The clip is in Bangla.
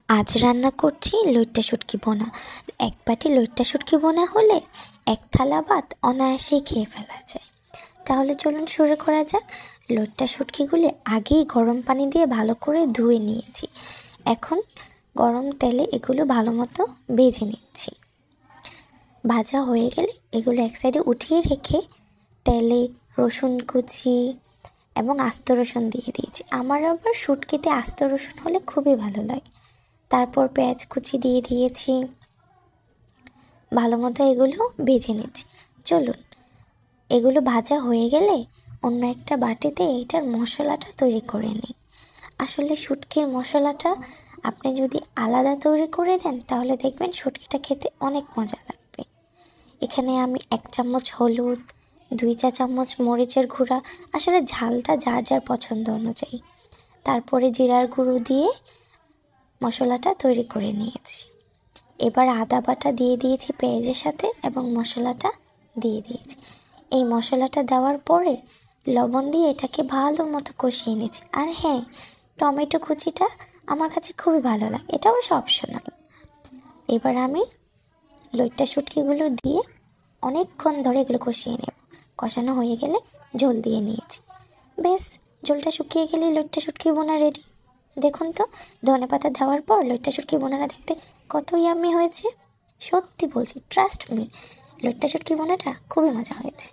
আজ রান্না করছি লইট্টা শুটকি বোনা। এক বাটি লইট্টা শুটকি বোনা হলে এক থালা ভাত অনায়াসেই খেয়ে ফেলা যায়। তাহলে চলুন শুরু করা যাক। লইট্টা শুটকিগুলি আগেই গরম পানি দিয়ে ভালো করে ধুয়ে নিয়েছি। এখন গরম তেলে এগুলো ভালো মতো ভেজে নিচ্ছি। ভাজা হয়ে গেলে এগুলো এক সাইডে উঠিয়ে রেখে তেলে রসুন কুচি এবং আস্ত রসুন দিয়ে দিয়েছি। আমার আবার শুটকিতে আস্ত রসুন হলে খুবই ভালো লাগে। তারপর পেঁয়াজ কুচি দিয়ে দিয়েছি। ভালো মতো এগুলো ভেজে নিচ্ছি। চলুন, এগুলো ভাজা হয়ে গেলে অন্য একটা বাটিতে এইটার মশলাটা তৈরি করে নিই। আসলে শুটকির মশলাটা আপনি যদি আলাদা তৈরি করে দেন তাহলে দেখবেন শুটকিটা খেতে অনেক মজা লাগবে। এখানে আমি 1 চামচ হলুদ, 2 চা চামচ মরিচের গুঁড়া, আসলে ঝালটা যার যার পছন্দ অনুযায়ী, তারপরে জিরার গুঁড়ো দিয়ে মশলাটা তৈরি করে নিয়েছি। এবার আদা বাটা দিয়ে দিয়েছি পেঁয়াজের সাথে এবং মশলাটা দিয়ে দিয়েছি। এই মশলাটা দেওয়ার পরে লবণ দিয়ে এটাকে ভালো মতো কষিয়ে নিয়েছি। আর হ্যাঁ, টমেটো কুচিটা আমার কাছে খুবই ভালো লাগে, এটা অবশ্য অপশনাল। এবার আমি লইট্টা শুটকিগুলো দিয়ে অনেকক্ষণ ধরে এগুলো কষিয়ে নেব। কষানো হয়ে গেলে ঝোল দিয়ে নিয়েছি। বেশ, ঝোলটা শুকিয়ে গেলে লইট্টা শুটকি বোনা রেডি। দেখুন তো, ধনেপাতা দেওয়ার পর লইট্টা শুটকি বোনাটা দেখতে কত ইয়াম্মি হয়েছে। সত্যি বলছি, ট্রাস্ট মি, লইট্টা শুটকি বোনাটা খুবই মজা হয়েছে।